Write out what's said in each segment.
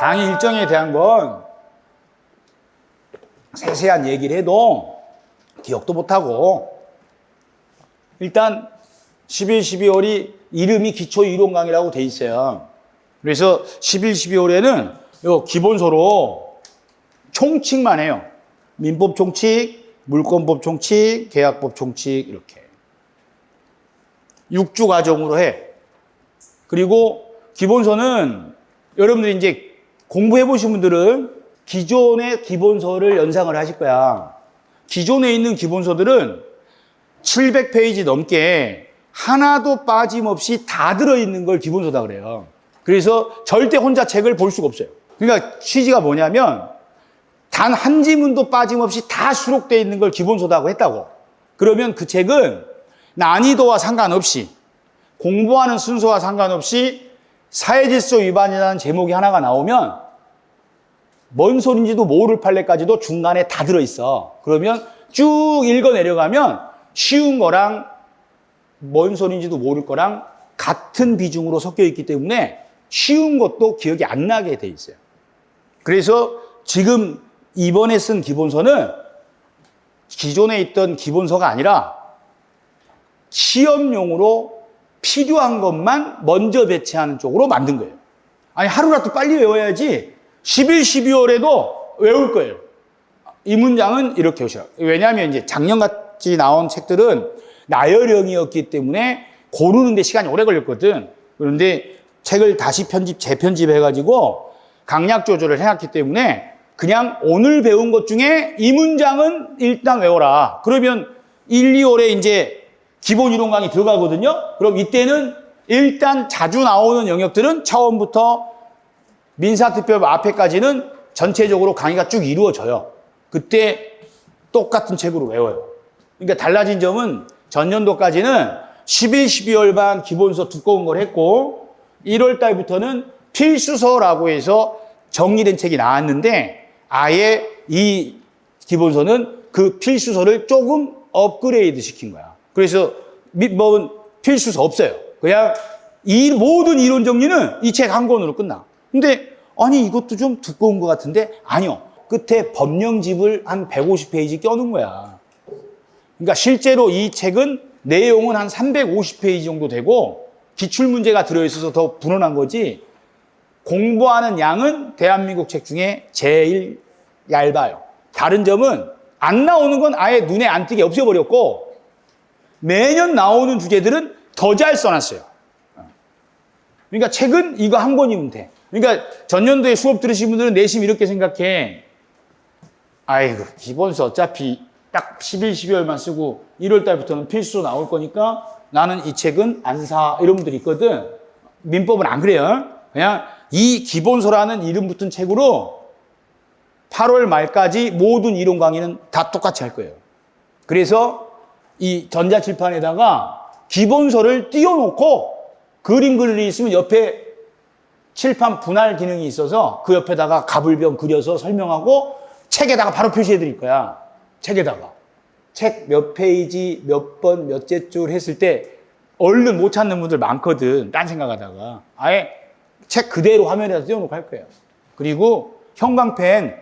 강의 일정에 대한 건 세세한 얘기를 해도 기억도 못하고, 일단 11, 12월이 이름이 기초 이론 강의라고 돼 있어요. 그래서 11, 12월에는 요 기본서로 총칙만 해요. 민법 총칙, 물권법 총칙, 계약법 총칙, 이렇게 6주 과정으로 해. 그리고 기본서는 여러분들이 이제 공부해 보신 분들은 기존의 기본서를 연상을 하실 거야. 기존에 있는 기본서들은 700페이지 넘게 하나도 빠짐없이 다 들어있는 걸 기본서다 그래요. 그래서 절대 혼자 책을 볼 수가 없어요. 그러니까 취지가 뭐냐면 단 한 지문도 빠짐없이 다 수록되어 있는 걸 기본서다고 했다고. 그러면 그 책은 난이도와 상관없이, 공부하는 순서와 상관없이 사회질서 위반이라는 제목이 하나가 나오면 뭔 소린지도 모를 판례까지도 중간에 다 들어있어. 그러면 쭉 읽어 내려가면 쉬운 거랑 뭔 소린지도 모를 거랑 같은 비중으로 섞여 있기 때문에 쉬운 것도 기억이 안 나게 돼 있어요. 그래서 지금 이번에 쓴 기본서는 기존에 있던 기본서가 아니라 시험용으로 필요한 것만 먼저 배치하는 쪽으로 만든 거예요. 아니, 하루라도 빨리 외워야지 11, 12월에도 외울 거예요. 이 문장은 이렇게 오시라. 왜냐하면 이제 작년같이 나온 책들은 나열형이었기 때문에 고르는데 시간이 오래 걸렸거든. 그런데 책을 다시 재편집해가지고 강약 조절을 해놨기 때문에 그냥 오늘 배운 것 중에 이 문장은 일단 외워라. 그러면 1, 2월에 이제 기본 이론 강의 들어가거든요. 그럼 이때는 일단 자주 나오는 영역들은 처음부터 민사특별법 앞에까지는 전체적으로 강의가 쭉 이루어져요. 그때 똑같은 책으로 외워요. 그러니까 달라진 점은 전년도까지는 11, 12월반 기본서 두꺼운 걸 했고 1월 달부터는 필수서라고 해서 정리된 책이 나왔는데 아예 이 기본서는 그 필수서를 조금 업그레이드 시킨 거야. 그래서 민법은 필수서 없어요. 그냥 이 모든 이론 정리는 이 책 한 권으로 끝나. 근데 아니 이것도 좀 두꺼운 것 같은데 아니요. 끝에 법령집을 한 150페이지 껴놓은 거야. 그러니까 실제로 이 책은 내용은 한 350페이지 정도 되고 기출문제가 들어있어서 더 분원한 거지 공부하는 양은 대한민국 책 중에 제일 얇아요. 다른 점은 안 나오는 건 아예 눈에 안 띄게 없애버렸고 매년 나오는 주제들은 더 잘 써놨어요. 그러니까 책은 이거 한 권이면 돼. 그러니까 전년도에 수업 들으신 분들은 내심 이렇게 생각해. 아이고 기본서 어차피 딱 11, 12월만 쓰고 1월 달부터는 필수로 나올 거니까 나는 이 책은 안 사. 이런 분들이 있거든. 민법은 안 그래요. 그냥 이 기본서라는 이름 붙은 책으로 8월 말까지 모든 이론 강의는 다 똑같이 할 거예요. 그래서 이 전자칠판에다가 기본서를 띄워놓고 그림 그릴 일 있으면 옆에 칠판 분할 기능이 있어서 그 옆에다가 가불병 그려서 설명하고 책에다가 바로 표시해 드릴 거야. 책에다가. 책 몇 페이지, 몇 번, 몇째 줄 했을 때 얼른 못 찾는 분들 많거든. 딴 생각하다가. 아예 책 그대로 화면에다 띄워놓고 할 거예요. 그리고 형광펜.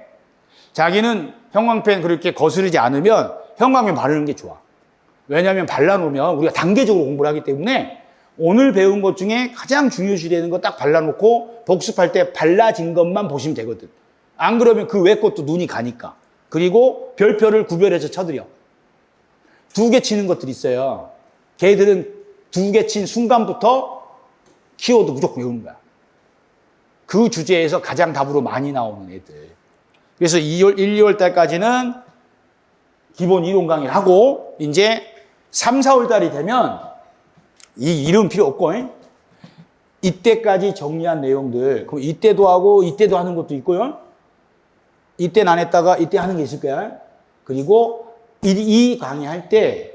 자기는 형광펜 그렇게 거스르지 않으면 형광펜 바르는 게 좋아. 왜냐하면 발라놓으면 우리가 단계적으로 공부를 하기 때문에 오늘 배운 것 중에 가장 중요시되는 거 딱 발라놓고 복습할 때 발라진 것만 보시면 되거든. 안 그러면 그 외 것도 눈이 가니까. 그리고 별표를 구별해서 쳐드려. 2개 치는 것들이 있어요. 걔들은 2개 친 순간부터 키워드 무조건 외우는 거야. 그 주제에서 가장 답으로 많이 나오는 애들. 그래서 1, 2월 달까지는 기본 이론 강의를 하고 이제 3, 4월 달이 되면 이 이름 필요 없고 이때까지 정리한 내용들 그럼 이때도 하고 이때도 하는 것도 있고요. 이때는 안 했다가 이때 하는 게 있을 거야. 그리고 이 강의할 때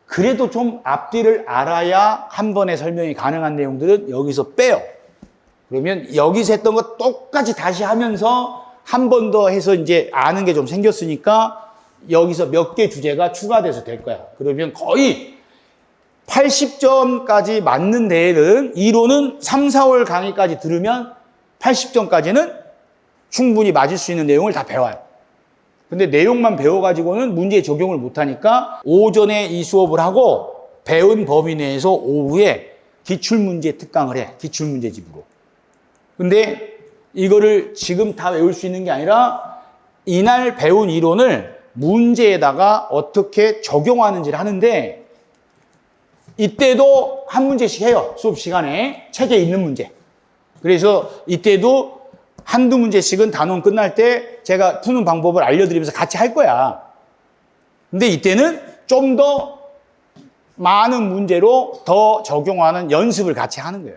그래도 좀 앞뒤를 알아야 한 번에 설명이 가능한 내용들은 여기서 빼요. 그러면 여기서 했던 거 똑같이 다시 하면서 한 번 더 해서 이제 아는 게 좀 생겼으니까 여기서 몇 개 주제가 추가돼서 될 거야. 그러면 거의 80점까지 맞는 데에는 이론은 3, 4월 강의까지 들으면 80점까지는 충분히 맞을 수 있는 내용을 다 배워요. 근데 내용만 배워가지고는 문제에 적용을 못하니까 오전에 이 수업을 하고 배운 범위 내에서 오후에 기출문제 특강을 해. 기출문제집으로. 근데 이거를 지금 다 외울 수 있는 게 아니라 이날 배운 이론을 문제에다가 어떻게 적용하는지를 하는데 이때도 한 문제씩 해요. 수업 시간에. 책에 있는 문제. 그래서 이때도 한두 문제씩은 단원 끝날 때 제가 푸는 방법을 알려드리면서 같이 할 거야. 근데 이때는 좀 더 많은 문제로 더 적용하는 연습을 같이 하는 거예요.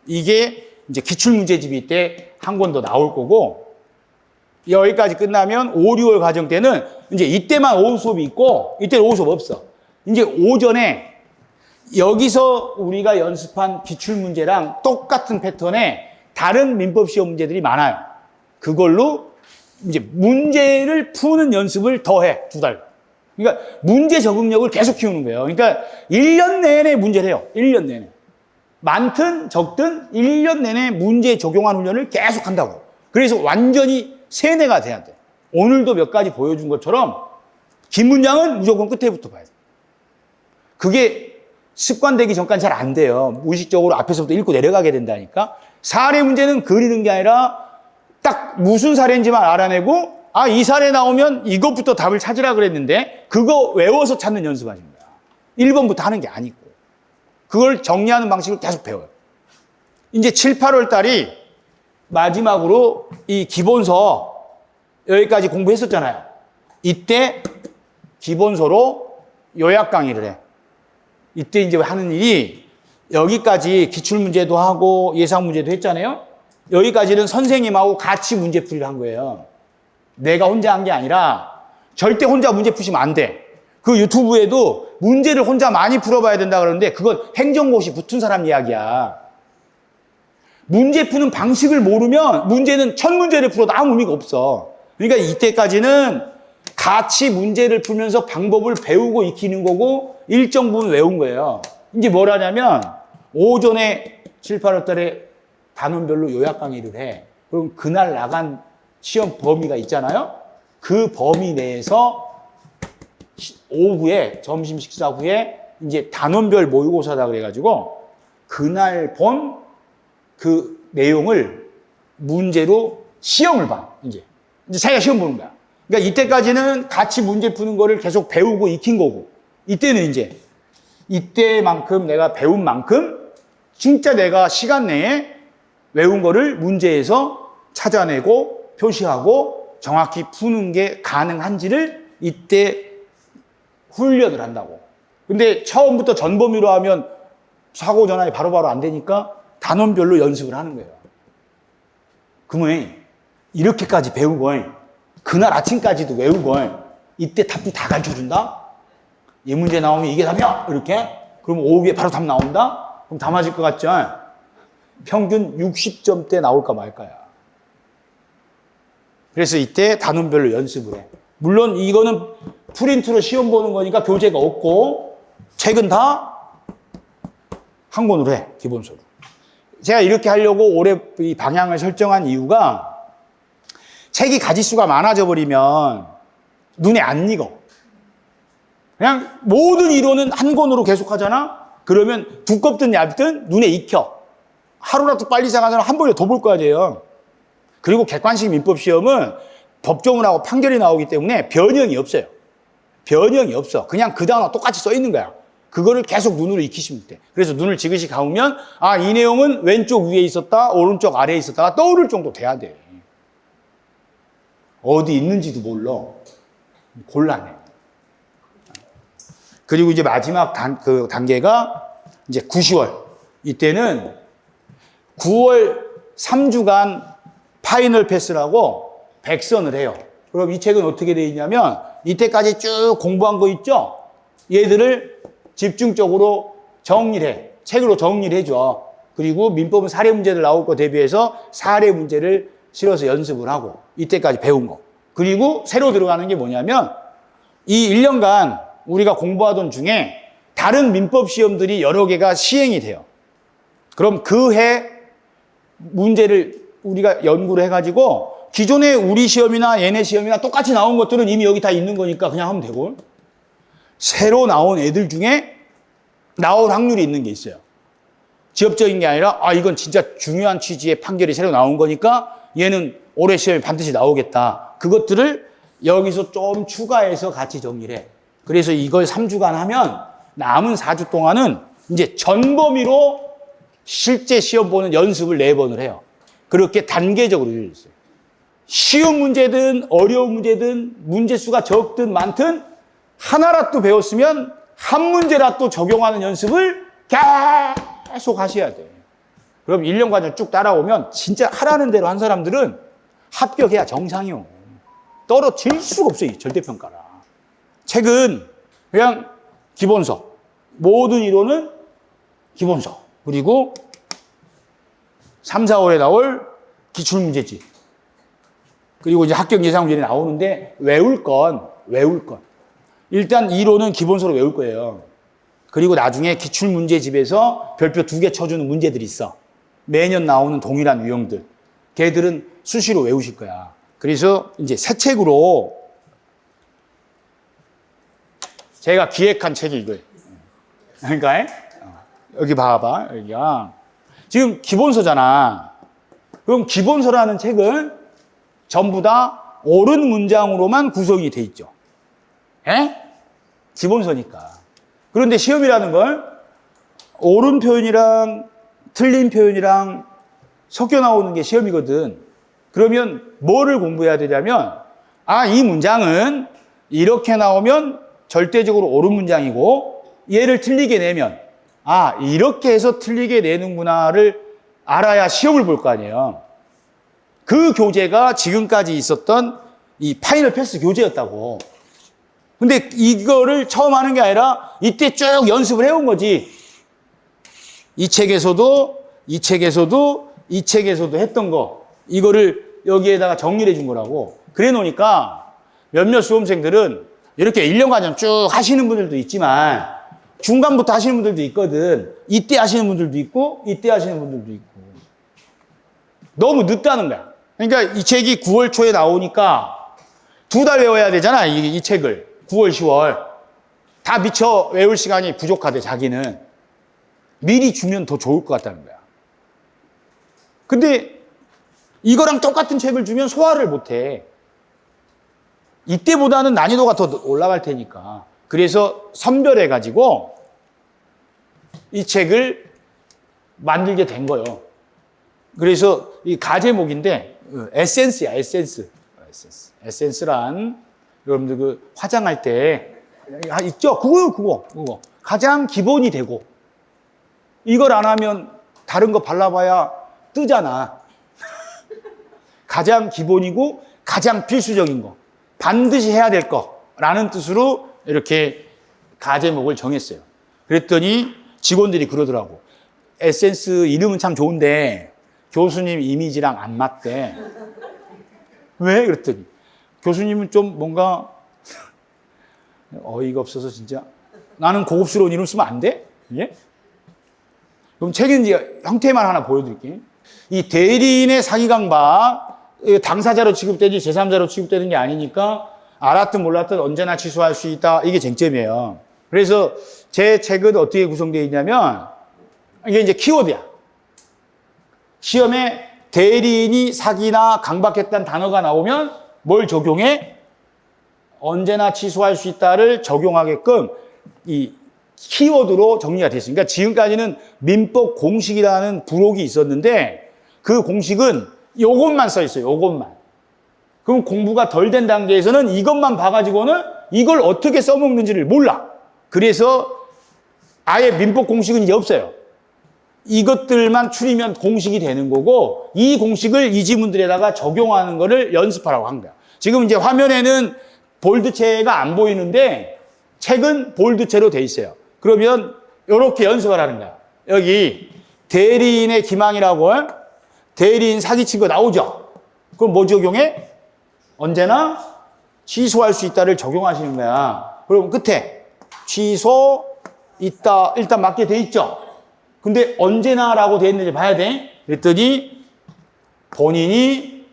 이게 이제 기출문제집이 이때 한 권 더 나올 거고, 여기까지 끝나면 5, 6월 과정 때는 이제 이때만 오후 수업이 있고, 이때는 오후 수업 없어. 이제 오전에 여기서 우리가 연습한 기출문제랑 똑같은 패턴의 다른 민법 시험 문제들이 많아요. 그걸로 이제 문제를 푸는 연습을 더 해, 2달. 그러니까 문제 적응력을 계속 키우는 거예요. 그러니까 1년 내내 문제를 해요. 1년 내내. 많든 적든 1년 내내 문제 적용한 훈련을 계속 한다고. 그래서 완전히 세뇌가 돼야 돼. 오늘도 몇 가지 보여준 것처럼 긴 문장은 무조건 끝에부터 봐야 돼. 그게 습관되기 전까지 잘 안 돼요. 무의식적으로 앞에서부터 읽고 내려가게 된다니까. 사례 문제는 그리는 게 아니라 딱 무슨 사례인지만 알아내고 이 사례 나오면 이것부터 답을 찾으라 그랬는데 그거 외워서 찾는 연습하는 거야. 1번부터 하는 게 아니고. 그걸 정리하는 방식을 계속 배워요. 이제 7, 8월 달이 마지막으로 이 기본서 여기까지 공부했었잖아요. 이때 기본서로 요약 강의를 해. 이때 이제 하는 일이 여기까지 기출문제도 하고 예상문제도 했잖아요. 여기까지는 선생님하고 같이 문제풀이를 한 거예요. 내가 혼자 한 게 아니라 절대 혼자 문제 푸시면 안 돼. 그 유튜브에도 문제를 혼자 많이 풀어봐야 된다 그러는데 그건 행정고시 붙은 사람 이야기야. 문제 푸는 방식을 모르면 문제는 첫 문제를 풀어도 아무 의미가 없어. 그러니까 이때까지는 같이 문제를 풀면서 방법을 배우고 익히는 거고 일정 부분 외운 거예요. 이제 뭘 하냐면 오전에 7, 8월 달에 단원별로 요약 강의를 해. 그럼 그날 나간 시험 범위가 있잖아요. 그 범위 내에서 오후에 점심 식사 후에 이제 단원별 모의고사다 그래가지고 그날 본 그 내용을 문제로 시험을 봐. 이제 자기가 시험 보는 거야. 그러니까 이때까지는 같이 문제 푸는 거를 계속 배우고 익힌 거고 이때는 이제 이때만큼 내가 배운 만큼 진짜 내가 시간 내에 외운 거를 문제에서 찾아내고 표시하고 정확히 푸는 게 가능한지를 이때 훈련을 한다고. 근데 처음부터 전범위로 하면 사고 전환이 바로바로 안 되니까 단원별로 연습을 하는 거예요. 그러면 이렇게까지 배우고 그날 아침까지도 외우고 이때 답도 다 가르쳐준다? 이 문제 나오면 이게 답이야! 이렇게? 그럼 오후에 바로 답 나온다? 그럼 다 맞을 것 같죠? 평균 60점대 나올까 말까야. 그래서 이때 단원별로 연습을 해. 물론 이거는 프린트로 시험 보는 거니까 교재가 없고 책은 다 한 권으로 해, 기본서로. 제가 이렇게 하려고 올해 이 방향을 설정한 이유가 책이 가지수가 많아져 버리면 눈에 안 익어. 그냥 모든 이론은 한 권으로 계속 하잖아? 그러면 두껍든 얇든 눈에 익혀. 하루라도 빨리 시작하면 한 번에 더 볼 거 아니에요. 그리고 객관식 민법 시험은 법조문하고 판결이 나오기 때문에 변형이 없어요. 변형이 없어. 그냥 그 단어 똑같이 써 있는 거야. 그거를 계속 눈으로 익히시면 돼. 그래서 눈을 지그시 감으면 이 내용은 왼쪽 위에 있었다, 오른쪽 아래에 있었다가 떠오를 정도 돼야 돼. 어디 있는지도 몰라. 곤란해. 그리고 이제 마지막 단계가 이제 9, 10월. 이때는 9월 3주간 파이널 패스라고 백선을 해요. 그럼 이 책은 어떻게 되어 있냐면 이때까지 쭉 공부한 거 있죠? 얘들을 집중적으로 정리를 해. 책으로 정리를 해줘. 그리고 민법은 사례 문제들 나올 거 대비해서 사례 문제를 실어서 연습을 하고 이때까지 배운 거. 그리고 새로 들어가는 게 뭐냐면 이 1년간 우리가 공부하던 중에 다른 민법 시험들이 여러 개가 시행이 돼요. 그럼 그 해 문제를 우리가 연구를 해가지고 기존의 우리 시험이나 얘네 시험이나 똑같이 나온 것들은 이미 여기 다 있는 거니까 그냥 하면 되고, 새로 나온 애들 중에 나올 확률이 있는 게 있어요. 지엽적인 게 아니라 이건 진짜 중요한 취지의 판결이 새로 나온 거니까 얘는 올해 시험에 반드시 나오겠다. 그것들을 여기서 좀 추가해서 같이 정리를 해. 그래서 이걸 3주간 하면 남은 4주 동안은 이제 전범위로 실제 시험 보는 연습을 4번을 해요. 그렇게 단계적으로 이루어졌어요. 쉬운 문제든 어려운 문제든 문제수가 적든 많든 하나라도 배웠으면 한 문제라도 적용하는 연습을 계속 하셔야 돼. 그럼 1년 과정 쭉 따라오면 진짜 하라는 대로 한 사람들은 합격해야 정상이요. 떨어질 수가 없어요. 절대평가라. 책은 그냥 기본서. 모든 이론은 기본서. 그리고 3, 4월에 나올 기출문제집. 그리고 이제 합격 예상 문제들이 나오는데 외울 건. 일단 이론은 기본서로 외울 거예요. 그리고 나중에 기출문제집에서 별표 2개 쳐주는 문제들이 있어. 매년 나오는 동일한 유형들. 걔들은 수시로 외우실 거야. 그래서 이제 새 책으로 제가 기획한 책이 이거예요. 그러니까 여기 봐봐. 여기야. 지금 기본서잖아. 그럼 기본서라는 책은 전부 다 옳은 문장으로만 구성이 돼 있죠. 기본서니까. 그런데 시험이라는 걸 옳은 표현이랑 틀린 표현이랑 섞여 나오는 게 시험이거든. 그러면 뭐를 공부해야 되냐면, 이 문장은 이렇게 나오면 절대적으로 옳은 문장이고, 얘를 틀리게 내면, 이렇게 해서 틀리게 내는구나를 알아야 시험을 볼 거 아니에요. 그 교재가 지금까지 있었던 이 파이널 패스 교재였다고. 근데 이거를 처음 하는 게 아니라 이때 쭉 연습을 해온 거지. 이 책에서도 했던 거, 이거를 여기에다가 정리를 해준 거라고. 그래 놓으니까 몇몇 수험생들은 이렇게 1년 과정 쭉 하시는 분들도 있지만 중간부터 하시는 분들도 있거든. 이때 하시는 분들도 있고 이때 하시는 분들도 있고. 너무 늦다는 거야. 그러니까 이 책이 9월 초에 나오니까 2달 외워야 되잖아. 이 책을. 9월, 10월. 다 미처 외울 시간이 부족하대, 자기는. 미리 주면 더 좋을 것 같다는 거야. 근데 이거랑 똑같은 책을 주면 소화를 못 해. 이때보다는 난이도가 더 올라갈 테니까. 그래서 선별해가지고 이 책을 만들게 된 거예요. 그래서 이 가제목인데 에센스야, 에센스. 에센스란 여러분들 그 화장할 때 있죠? 그거. 가장 기본이 되고 이걸 안 하면 다른 거 발라봐야 뜨잖아. 가장 기본이고 가장 필수적인 거. 반드시 해야 될 거라는 뜻으로 이렇게 가제목을 정했어요. 그랬더니 직원들이 그러더라고. 에센스 이름은 참 좋은데 교수님 이미지랑 안 맞대. 왜? 그랬더니 교수님은 좀 뭔가 어이가 없어서 진짜 나는 고급스러운 이름 쓰면 안 돼? 예? 그럼 책은 이제 형태만 하나 보여드릴게요. 이 대리인의 사기 강박, 당사자로 취급되지 제3자로 취급되는 게 아니니까 알았든 몰랐든 언제나 취소할 수 있다. 이게 쟁점이에요. 그래서 제 책은 어떻게 구성되어 있냐면 이게 이제 키워드야. 시험에 대리인이 사기나 강박했다는 단어가 나오면 뭘 적용해? 언제나 취소할 수 있다를 적용하게끔 이 키워드로 정리가 됐습니다. 그러니까 지금까지는 민법 공식이라는 부록이 있었는데 그 공식은 요것만 써 있어요. 요것만. 그럼 공부가 덜 된 단계에서는 이것만 봐가지고는 이걸 어떻게 써먹는지를 몰라. 그래서 아예 민법 공식은 이제 없어요. 이것들만 추리면 공식이 되는 거고 이 공식을 이 지문들에다가 적용하는 거를 연습하라고 한 거야. 지금 이제 화면에는 볼드체가 안 보이는데 책은 볼드체로 돼 있어요. 그러면 이렇게 연습을 하는 거야. 여기 대리인의 기망이라고 대리인 사기친 거 나오죠? 그럼 뭐 적용해? 언제나 취소할 수 있다를 적용하시는 거야. 그럼 끝에 취소 있다 일단 맞게 돼 있죠? 근데 언제나라고 돼 있는지 봐야 돼. 그랬더니 본인이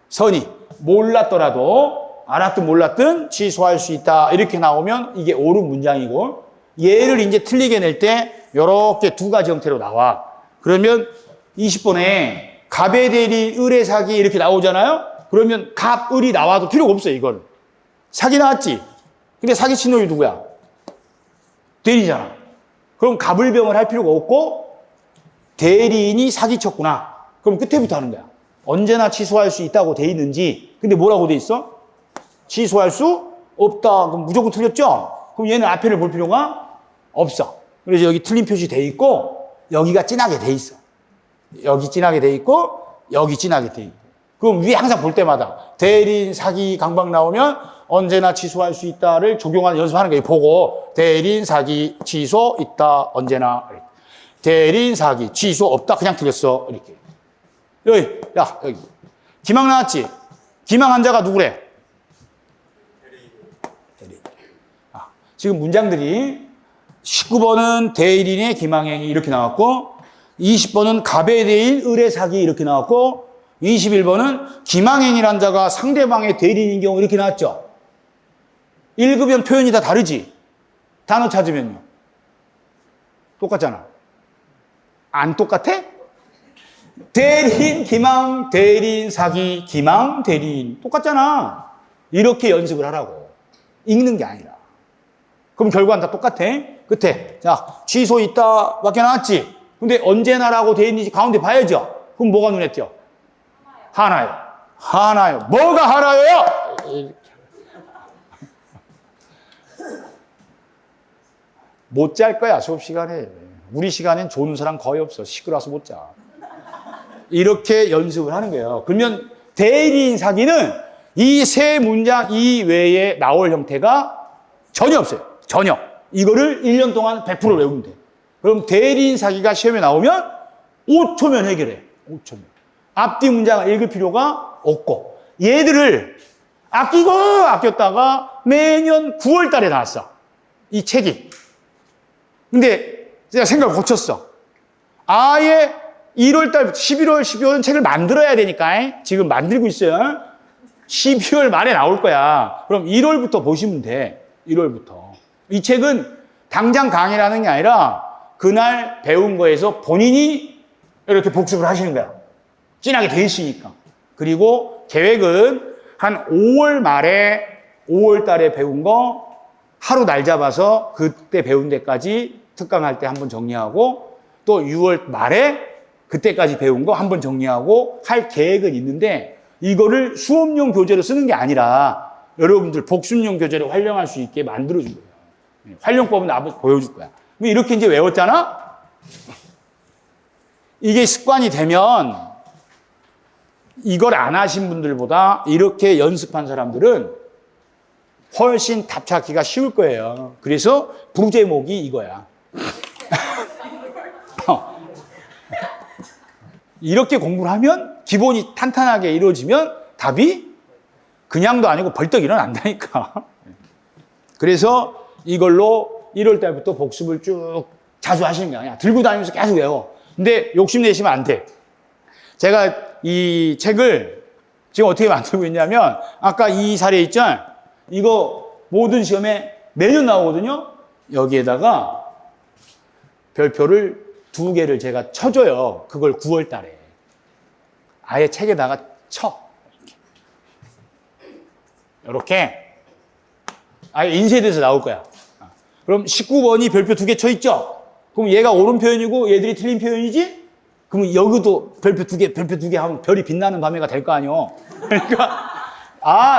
선이 몰랐더라도 알았든 몰랐든 취소할 수 있다. 이렇게 나오면 이게 옳은 문장이고 얘를 이제 틀리게 낼 때 이렇게 두 가지 형태로 나와. 그러면 20번에 갑의 대리, 을의 사기 이렇게 나오잖아요. 그러면 갑, 을이 나와도 필요가 없어요. 이건 사기 나왔지. 근데 사기 친 놈이 누구야? 대리잖아. 그럼 갑을병을 할 필요가 없고 대리인이 사기쳤구나. 그럼 끝에부터 하는 거야. 언제나 취소할 수 있다고 돼 있는지. 근데 뭐라고 돼 있어? 취소할 수 없다. 그럼 무조건 틀렸죠? 그럼 얘는 앞에를 볼 필요가 없어. 그래서 여기 틀린 표시 돼 있고 여기가 진하게 돼 있어. 여기 진하게 돼 있고 여기 진하게 돼 있고. 그럼 위에 항상 볼 때마다 대리인 사기 강박 나오면 언제나 취소할 수 있다를 적용하는 연습하는 거예요. 보고 대리인 사기 취소 있다 언제나. 대리인 사기 취소 없다 그냥 틀렸어. 이렇게. 여기 여기 기망 나왔지? 기망 환자가 누구래? 대리인. 지금 문장들이 19번은 대리인의 기망행위 이렇게 나왔고 20번은 갑의 대인 을의 사기 이렇게 나왔고 21번은 기망행위란 자가 상대방의 대리인인 경우 이렇게 나왔죠. 읽으면 표현이 다 다르지. 단어 찾으면요. 똑같잖아. 안 똑같아? 대리인, 기망, 대리인, 사기, 기망, 대리인. 똑같잖아. 이렇게 연습을 하라고. 읽는 게 아니라. 그럼 결과는 다 똑같아. 끝에. 자, 취소 있다 밖에 나왔지. 근데 언제나라고 돼 있는지 가운데 봐야죠. 그럼 뭐가 눈에 띄어? 하나요. 하나요. 뭐가 하나요? 못 잘 거야, 수업 시간에. 우리 시간엔 좋은 사람 거의 없어. 시끄러워서 못 자. 이렇게 연습을 하는 거예요. 그러면 대리인 사기는 이 세 문장 이외에 나올 형태가 전혀 없어요. 전혀. 이거를 1년 동안 100% 외우면 돼. 그럼 대리인 사기가 시험에 나오면 5초면 해결해. 5초면. 앞뒤 문장을 읽을 필요가 없고 얘들을 아끼고 아꼈다가 매년 9월 달에 나왔어. 이 책이. 근데 제가 생각을 고쳤어. 아예 1월 달, 11월, 12월은 책을 만들어야 되니까 지금 만들고 있어요. 12월 말에 나올 거야. 그럼 1월부터 보시면 돼. 1월부터. 이 책은 당장 강의라는 게 아니라 그날 배운 거에서 본인이 이렇게 복습을 하시는 거야. 진하게 돼 있으니까. 그리고 계획은 한 5월 말에 5월 달에 배운 거 하루 날 잡아서 그때 배운 데까지 특강할 때 한번 정리하고 또 6월 말에 그때까지 배운 거 한번 정리하고 할 계획은 있는데 이거를 수업용 교재로 쓰는 게 아니라 여러분들 복습용 교재로 활용할 수 있게 만들어준 거예요. 활용법은 나도 보여줄 거야. 이렇게 이제 외웠잖아? 이게 습관이 되면 이걸 안 하신 분들보다 이렇게 연습한 사람들은 훨씬 답 찾기가 쉬울 거예요. 그래서 부제목이 이거야. 이렇게 공부를 하면 기본이 탄탄하게 이루어지면 답이 그냥도 아니고 벌떡 일어난다니까. 그래서 이걸로 1월 달부터 복습을 쭉 자주 하시는 게 아니야. 들고 다니면서 계속 외워. 근데 욕심내시면 안 돼. 제가 이 책을 지금 어떻게 만들고 있냐면 아까 이 사례 있죠? 이거 모든 시험에 매년 나오거든요. 여기에다가 별표를 2개를 제가 쳐줘요. 그걸 9월 달에. 아예 책에다가 쳐. 이렇게. 아예 인쇄돼서 나올 거야. 그럼 19번이 별표 2개 쳐 있죠? 그럼 얘가 옳은 표현이고 얘들이 틀린 표현이지? 그럼 여기도 별표 2개 하면 별이 빛나는 밤에가 될 거 아니요. 그러니까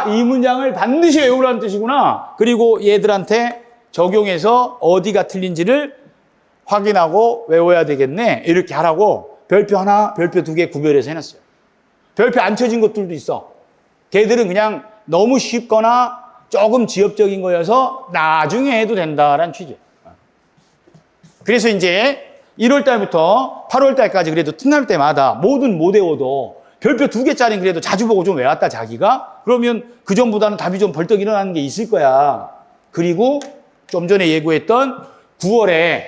이 문장을 반드시 외우라는 뜻이구나. 그리고 얘들한테 적용해서 어디가 틀린지를 확인하고 외워야 되겠네. 이렇게 하라고 별표 하나, 별표 2개 구별해서 해놨어요. 별표 안 쳐진 것들도 있어. 걔들은 그냥 너무 쉽거나 조금 지엽적인 거여서 나중에 해도 된다라는 취지예요. 그래서 이제 1월 달부터 8월 달까지 그래도 틈날 때마다 뭐든 못 외워도 별표 2개짜리는 그래도 자주 보고 좀 외웠다 자기가? 그러면 그 전보다는 답이 좀 벌떡 일어나는 게 있을 거야. 그리고 좀 전에 예고했던 9월에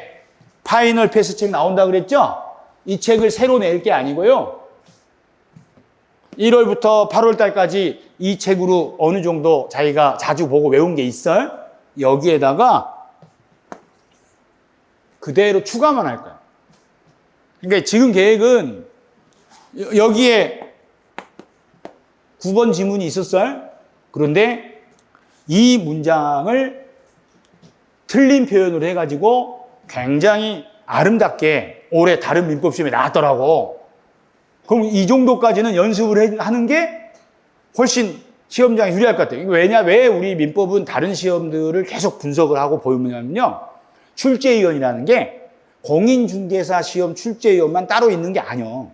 파이널 패스 책 나온다 그랬죠? 이 책을 새로 낼 게 아니고요. 1월부터 8월 달까지 이 책으로 어느 정도 자기가 자주 보고 외운 게 있어요? 여기에다가 그대로 추가만 할 거야. 그러니까 지금 계획은 여기에 9번 지문이 있었어요. 그런데 이 문장을 틀린 표현으로 해가지고 굉장히 아름답게 올해 다른 민법 시험에 나왔더라고. 그럼 이 정도까지는 연습을 하는 게 훨씬 시험장에 유리할 것 같아요. 왜냐, 왜 우리 민법은 다른 시험들을 계속 분석을 하고 보이냐면요. 출제위원이라는 게 공인중개사 시험 출제위원만 따로 있는 게 아니요.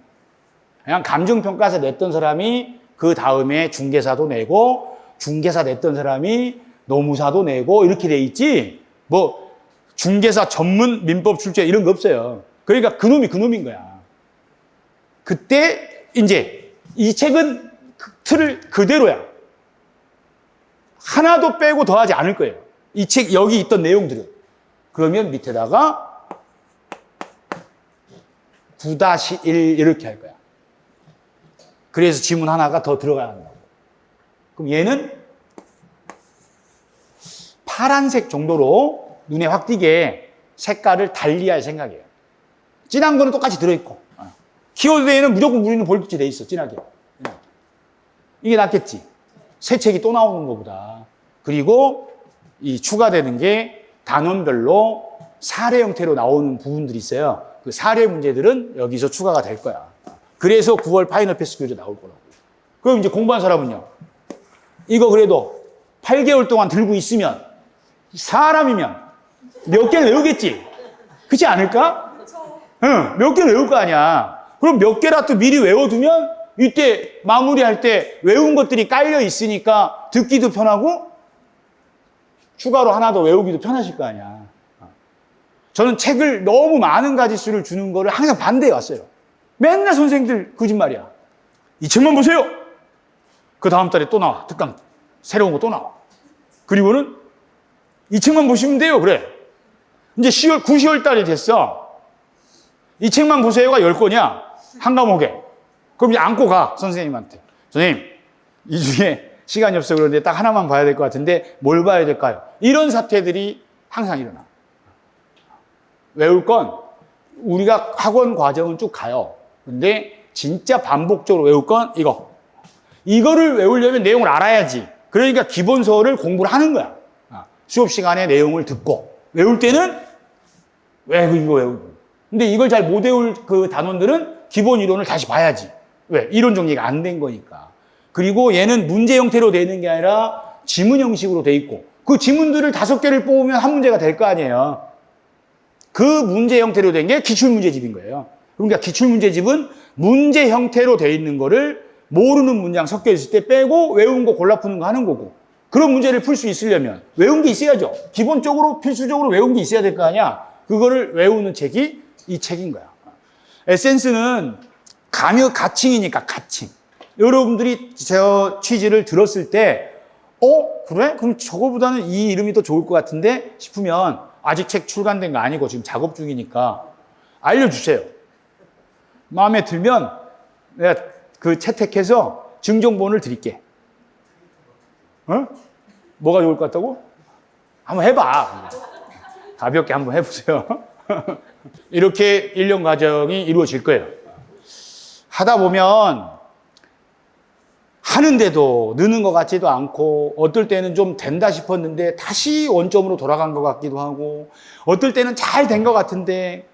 그냥 감정평가사 냈던 사람이 그 다음에 중개사도 내고, 중개사 냈던 사람이 노무사도 내고, 이렇게 돼 있지, 뭐, 중개사 전문 민법 출제 이런 거 없어요. 그러니까 그놈이 그놈인 거야. 그때, 이제, 이 책은 틀을 그대로야. 하나도 빼고 더하지 않을 거예요. 이 책, 여기 있던 내용들은. 그러면 밑에다가 9-1 이렇게 할 거야. 그래서 지문 하나가 더 들어가야 한다고. 그럼 얘는 파란색 정도로 눈에 확 띄게 색깔을 달리할 생각이에요. 진한 거는 똑같이 들어있고. 키워드에는 무조건 우리는 볼트치 돼 있어, 진하게. 이게 낫겠지. 새 책이 또 나오는 것보다. 그리고 이 추가되는 게 단원별로 사례 형태로 나오는 부분들이 있어요. 그 사례 문제들은 여기서 추가가 될 거야. 그래서 9월 파이널 패스 교재 나올 거라고. 그럼 이제 공부한 사람은요. 이거 그래도 8개월 동안 들고 있으면 사람이면 몇 개를 외우겠지. 그렇지 않을까? 응, 몇 개를 외울 거 아니야. 그럼 몇 개라도 미리 외워두면 이때 마무리할 때 외운 것들이 깔려 있으니까 듣기도 편하고 추가로 하나 더 외우기도 편하실 거 아니야. 저는 책을 너무 많은 가지수를 주는 거를 항상 반대해 왔어요. 맨날 선생님들 거짓말이야. 이 책만 보세요. 그 다음 달에 또 나와. 특강 새로운 거 또 나와. 그리고는 이 책만 보시면 돼요. 그래. 이제 9, 10월 달이 됐어. 이 책만 보세요가 10권이야. 한 과목에. 그럼 이제 안고 가. 선생님한테. 선생님, 이 중에 시간이 없어 그런데 딱 하나만 봐야 될 것 같은데 뭘 봐야 될까요? 이런 사태들이 항상 일어나. 외울 건 우리가 학원 과정은 쭉 가요. 근데 진짜 반복적으로 외울 건 이거. 이거를 외우려면 내용을 알아야지. 그러니까 기본서를 공부를 하는 거야. 수업 시간에 내용을 듣고. 외울 때는 이거 외우고. 근데 이걸 잘 못 외울 그 단원들은 기본 이론을 다시 봐야지. 왜? 이론 정리가 안 된 거니까. 그리고 얘는 문제 형태로 되어 있는 게 아니라 지문 형식으로 돼 있고 그 지문들을 5개를 뽑으면 한 문제가 될 거 아니에요. 그 문제 형태로 된 게 기출문제집인 거예요. 그러니까 기출문제집은 문제 형태로 되어 있는 거를 모르는 문장 섞여 있을 때 빼고 외운 거 골라 푸는 거 하는 거고 그런 문제를 풀 수 있으려면 외운 게 있어야죠. 기본적으로 필수적으로 외운 게 있어야 될 거 아니야. 그거를 외우는 책이 이 책인 거야. 에센스는 가칭이니까 가칭. 여러분들이 저 취지를 들었을 때 그래? 그럼 저거보다는 이 이름이 더 좋을 것 같은데 싶으면 아직 책 출간된 거 아니고 지금 작업 중이니까 알려주세요. 마음에 들면 내가 그 채택해서 증정본을 드릴게. 뭐가 좋을 것 같다고? 한번 해봐. 가볍게 한번 해보세요. 이렇게 1년 과정이 이루어질 거예요. 하다 보면 하는데도 느는 것 같지도 않고 어떨 때는 좀 된다 싶었는데 다시 원점으로 돌아간 것 같기도 하고 어떨 때는 잘 된 것 같은데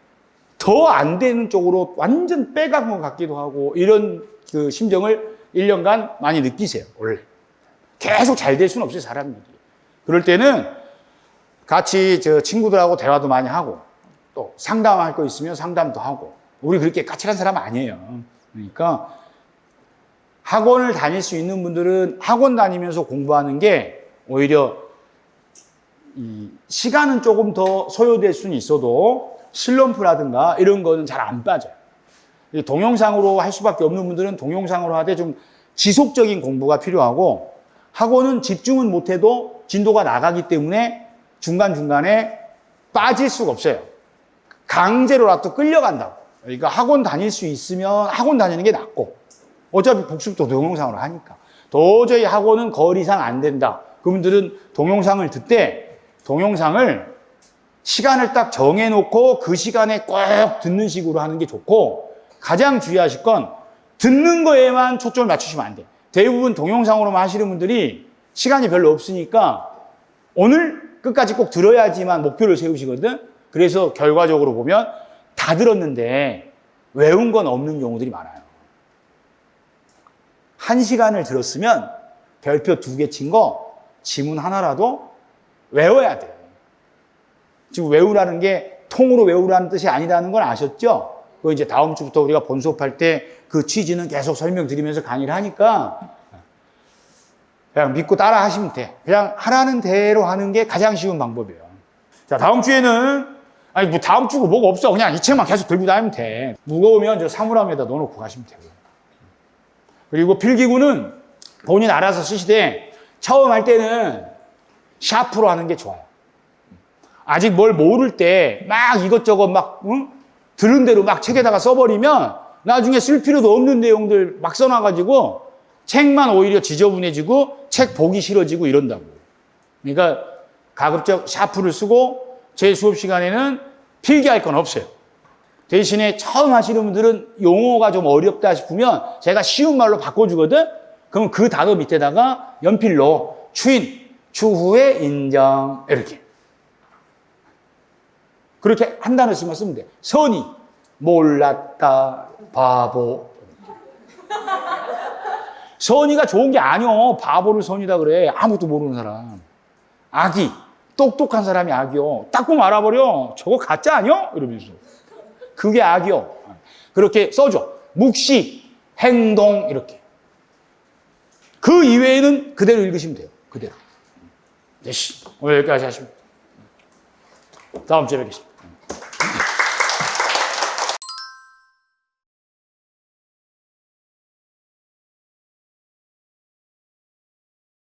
더 안 되는 쪽으로 완전 빼간 것 같기도 하고 이런 그 심정을 1년간 많이 느끼세요. 원래 계속 잘 될 수는 없어요. 사람들이. 그럴 때는 같이 저 친구들하고 대화도 많이 하고 또 상담할 거 있으면 상담도 하고 우리 그렇게 까칠한 사람 아니에요. 그러니까 학원을 다닐 수 있는 분들은 학원 다니면서 공부하는 게 오히려 이 시간은 조금 더 소요될 수는 있어도 슬럼프라든가 이런 거는 잘 안 빠져요. 동영상으로 할 수밖에 없는 분들은 동영상으로 하되 좀 지속적인 공부가 필요하고 학원은 집중은 못해도 진도가 나가기 때문에 중간중간에 빠질 수가 없어요. 강제로라도 끌려간다고. 그러니까 학원 다닐 수 있으면 학원 다니는 게 낫고 어차피 복습도 동영상으로 하니까. 도저히 하고는 거리상 안 된다. 그분들은 동영상을 듣되 동영상을 시간을 딱 정해놓고 그 시간에 꼭 듣는 식으로 하는 게 좋고, 가장 주의하실 건 듣는 거에만 초점을 맞추시면 안 돼. 대부분 동영상으로만 하시는 분들이 시간이 별로 없으니까 오늘 끝까지 꼭 들어야지만 목표를 세우시거든. 그래서 결과적으로 보면 다 들었는데 외운 건 없는 경우들이 많아요. 1시간을 들었으면 별표 2개 친 거 지문 하나라도 외워야 돼. 지금 외우라는 게 통으로 외우라는 뜻이 아니라는 걸 아셨죠? 그거 이제 다음 주부터 우리가 본 수업할 때 그 취지는 계속 설명드리면서 강의를 하니까 그냥 믿고 따라 하시면 돼. 그냥 하라는 대로 하는 게 가장 쉬운 방법이에요. 자, 다음 주에는, 아니, 뭐 다음 주고 뭐가 없어. 그냥 이 책만 계속 들고 다니면 돼. 무거우면 저 사물함에다 넣어놓고 가시면 되고요. 그리고 필기구는 본인 알아서 쓰시되 처음 할 때는 샤프로 하는 게 좋아요. 아직 뭘 모를 때 막 이것저것 막 들은 대로 막 책에다가 써버리면 나중에 쓸 필요도 없는 내용들 막 써놔가지고 책만 오히려 지저분해지고 책 보기 싫어지고 이런다고. 그러니까 가급적 샤프를 쓰고 제 수업 시간에는 필기할 건 없어요. 대신에 처음 하시는 분들은 용어가 좀 어렵다 싶으면 제가 쉬운 말로 바꿔주거든? 그럼 그 단어 밑에다가 연필로 추인, 추후에 인정 이렇게. 그렇게 한 단어 쓰면 돼. 선의, 몰랐다, 바보. 선의가 좋은 게 아니오. 바보를 선의다 그래. 아무것도 모르는 사람. 악이, 똑똑한 사람이 악이요. 딱 보면 알아버려. 저거 가짜 아니요? 이러면서. 그게 악이요. 그렇게 써줘. 묵시, 행동 이렇게. 그 이외에는 그대로 읽으시면 돼요. 그대로. 네, 오늘 여기까지 하시면 다음 주에 뵙겠습니다.